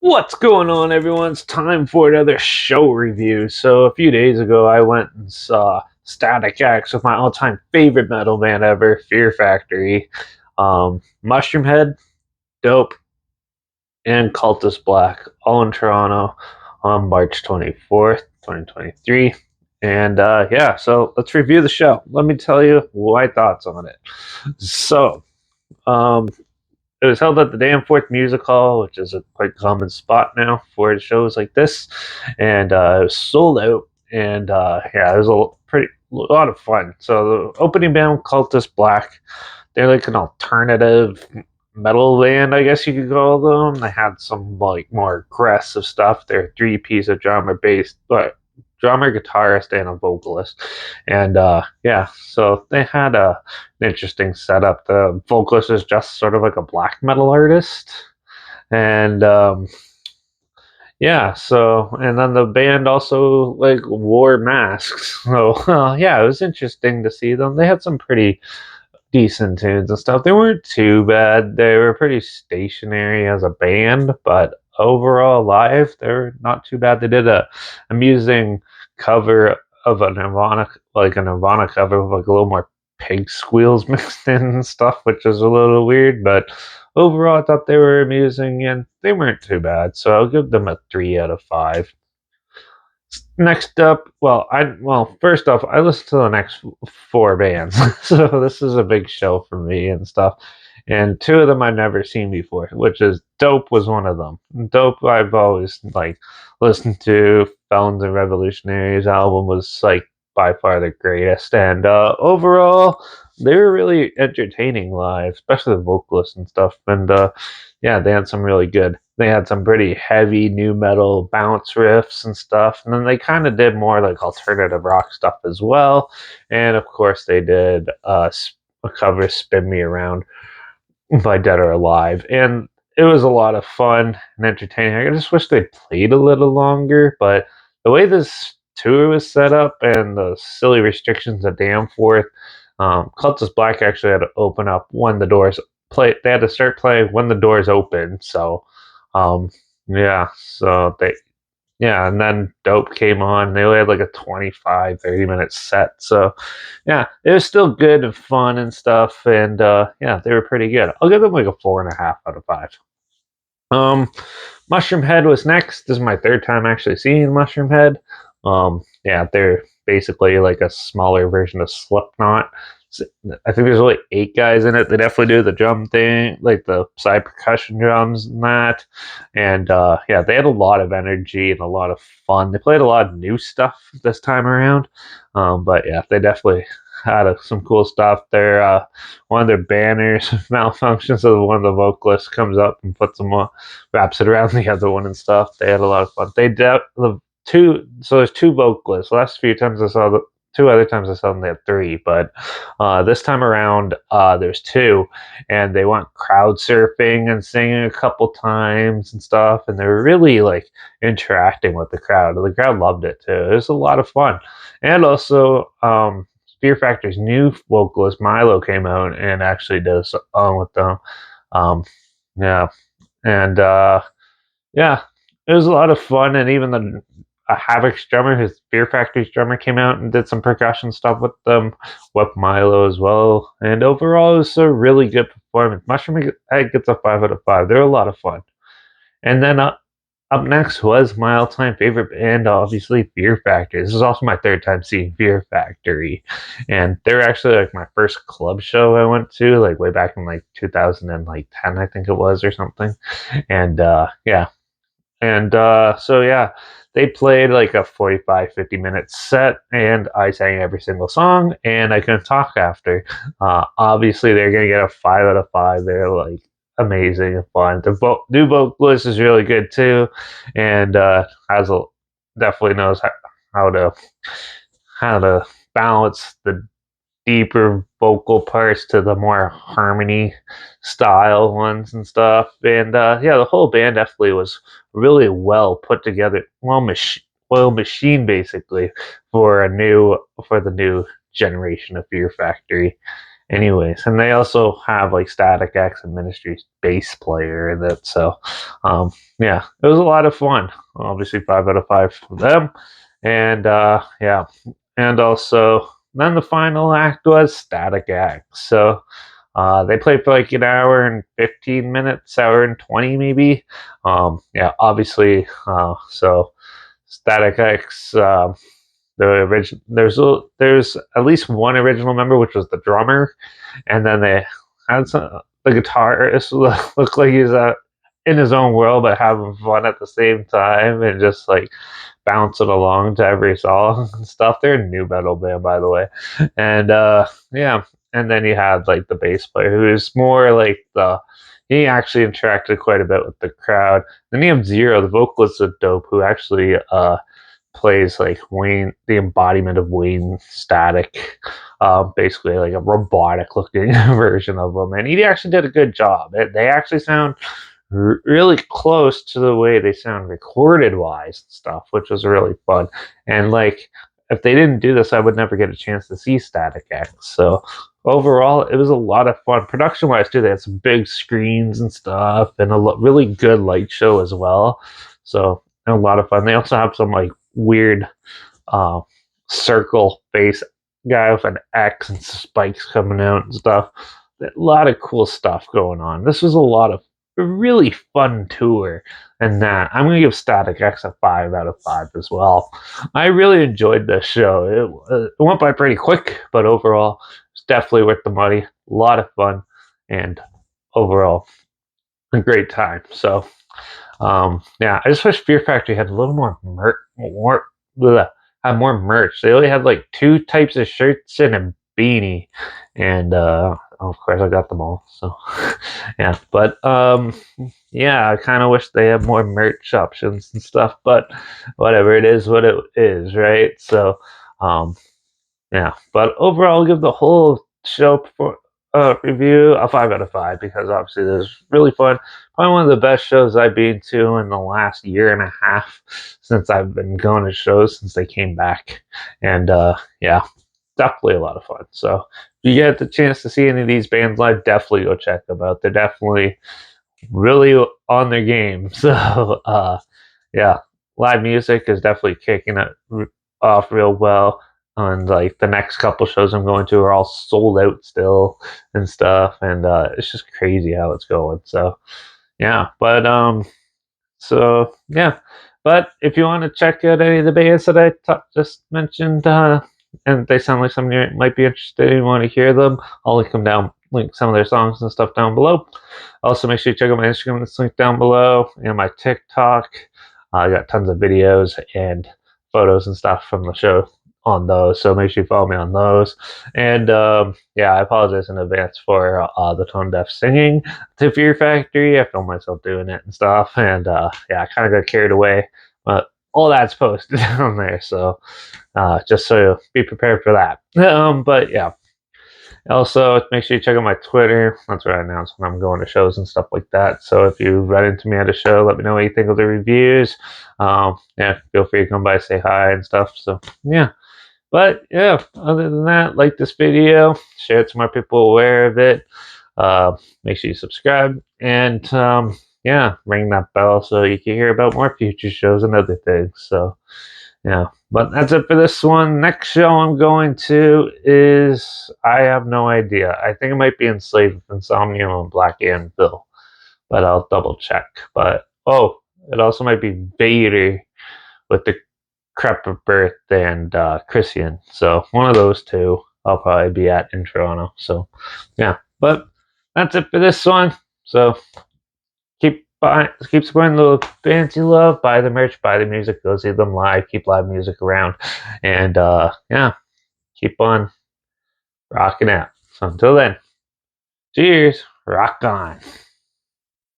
What's going on, everyone? It's time for another show review. So, a few days ago, I went and saw Static X with my all time favorite metal band ever, Fear Factory. Mushroomhead, Dope, and Cultus Black, all in Toronto on March 24th, 2023. And yeah, so let's review the show. Let me tell you my thoughts on it. So, um, it was held at the Danforth Music Hall, which is a quite common spot now for shows like this, and it was sold out. And yeah, it was a lot of fun. So the opening band, Cultus Black, they're like an alternative metal band, I guess you could call them. They had some like more aggressive stuff. They're three-piece of drummer based, but drummer, guitarist, and a vocalist. And yeah, so they had an interesting setup. The vocalist is just sort of like a black metal artist, and yeah, so and then the band also like wore masks. So yeah, it was interesting to see them. They had some pretty decent tunes and stuff. They weren't too bad. They were pretty stationary as a band, but overall live, they're not too bad. They did a amusing cover of a Nirvana, like a Nirvana cover with like a little more pig squeals mixed in and stuff, which is a little weird, but overall I thought they were amusing and they weren't too bad. So I'll give them a 3 out of 5. Next up, first off, I listened to the next four bands, so this is a big show for me and stuff. And two of them I've never seen before, which is Dope was one of them. Dope I've always like listened to. Felons and Revolutionaries album was like by far the greatest, and overall they were really entertaining live, especially the vocalists and stuff. And yeah, they had some really good. They had some pretty heavy new metal bounce riffs and stuff, and then they kind of did more like alternative rock stuff as well. And of course, they did a cover "Spin Me Around" by Dead or Alive, and it was a lot of fun and entertaining. I just wish they played a little longer, but the way this tour was set up and the silly restrictions at Danforth, Cultus Black actually had to open up when the doors play. They had to start playing when the doors opened. So, um, yeah, so they yeah, and then Dope came on. They only had like a 25, 30 minute set. So, yeah, it was still good and fun and stuff. And yeah, they were pretty good. I'll give them like a 4.5 out of 5. Um, Mushroomhead was next. This is my third time actually seeing Mushroomhead. Yeah, they're basically like a smaller version of Slipknot. I think there's only 8 guys in it. They definitely do the drum thing, like the side percussion drums and that. And yeah, they had a lot of energy and a lot of fun. They played a lot of new stuff this time around. But yeah, they definitely had some cool stuff. One of their banners malfunctions, so one of the vocalists comes up and puts them on, wraps it around the other one and stuff. They had a lot of fun. The two, so there's two vocalists. The last few times I saw the two other times I saw them, they had three, but this time around there's two, and they went crowd surfing and singing a couple times and stuff, and they were really like interacting with the crowd. The crowd loved it too. It was a lot of fun, and also Fear Factor's new vocalist Milo came out and actually did a song with them. Um, yeah, and yeah, it was a lot of fun, and even the Havoc's drummer, his Fear Factory's drummer, came out and did some percussion stuff with them, with Milo as well. And overall, it was a really good performance. Mushroom Head gets a 5 out of 5. They're a lot of fun. And then up next was my all-time favorite band, obviously Fear Factory. This is also my third time seeing Fear Factory, and they're actually like my first club show I went to, like way back in like 2010, I think it was, or something. And yeah, and so yeah, they played like a 45, 50 minute set, and I sang every single song, and I couldn't talk after. Obviously, they're going to get a 5 out of 5. They're like amazing and fun. The new vocalist is really good too, and definitely knows how to how to balance the deeper vocal parts to the more harmony style ones and stuff. And yeah, the whole band definitely was really well put together, well machine basically for the new generation of Fear Factory. anyways, and they also have like Static X and Ministry's bass player in it. So, yeah, it was a lot of fun. Obviously, 5 out of 5 for them, and yeah, and also then the final act was Static X. So. They played for like an hour and 15 minutes, hour and 20 maybe. Yeah, obviously. So Static X, the original. There's at least one original member, which was the drummer, and then they had the guitarist look like he's in his own world, but having fun at the same time, and just like bouncing along to every song and stuff. They're a new metal band, by the way, and yeah. And then you had like the bass player, who is more like the. He actually interacted quite a bit with the crowd. Then you have Zero, the vocalist of Dope, who actually plays like Wayne, the embodiment of Wayne Static, basically like a robotic looking version of him. And he actually did a good job. They actually sound really close to the way they sound recorded wise and stuff, which was really fun. And like, if they didn't do this, I would never get a chance to see Static X. So overall, it was a lot of fun. Production wise, too, they had some big screens and stuff, and a really good light show as well. So a lot of fun. They also have some like weird uh, circle face guy with an X and spikes coming out and stuff. A lot of cool stuff going on. This was a really fun tour, and that I'm going to give Static X a 5 out of 5 as well. I really enjoyed this show. It went by pretty quick, but overall, it's definitely worth the money. A lot of fun, and overall, a great time. So, yeah, I just wish Fear Factory had a little had more merch. They only had like 2 types of shirts and a beanie, and of course I got them all. So yeah, but yeah, I kind of wish they had more merch options and stuff. But whatever, it is what it is, right? So um, yeah, but overall, I'll give the whole show for review a 5 out of 5 because obviously it was really fun. Probably one of the best shows I've been to in the last year and a half since I've been going to shows since they came back, and yeah, definitely a lot of fun. So if you get the chance to see any of these bands live, definitely go check them out. They're definitely really on their game. So yeah, live music is definitely kicking it off real well. And like the next couple shows I'm going to are all sold out still and stuff, and it's just crazy how it's going. So yeah, but so yeah, but if you want to check out any of the bands that I just mentioned, and they sound like something you might be interested in, you want to hear them, I'll link some of their songs and stuff down below. Also, make sure you check out my Instagram. It's linked down below, and my TikTok. I got tons of videos and photos and stuff from the show on those. So make sure you follow me on those. And yeah, I apologize in advance for the tone deaf singing to Fear Factory. I filmed myself doing it and stuff. And yeah, I kind of got carried away. But all that's posted on there. So just so be prepared for that. But yeah. Also, make sure you check out my Twitter. That's where I announce when I'm going to shows and stuff like that. So if you run into me at a show, let me know what you think of the reviews. Yeah, feel free to come by, say hi and stuff. So yeah. But yeah, other than that, like this video, share it so more people aware of it. Make sure you subscribe and yeah, ring that bell so you can hear about more future shows and other things. So yeah, but that's it for this one. Next show I'm going to is I have no idea. I think it might be Enslaved with Insomnia and Black Anvil, but I'll double check. But oh, it also might be Vader with the Crep of Birth and Christian. So one of those two I'll probably be at in Toronto. So yeah, but that's it for this one. So keep supporting the bands you love, buy the merch, buy the music, go see them live, keep live music around, and yeah, keep on rocking out. So until then, cheers, rock on.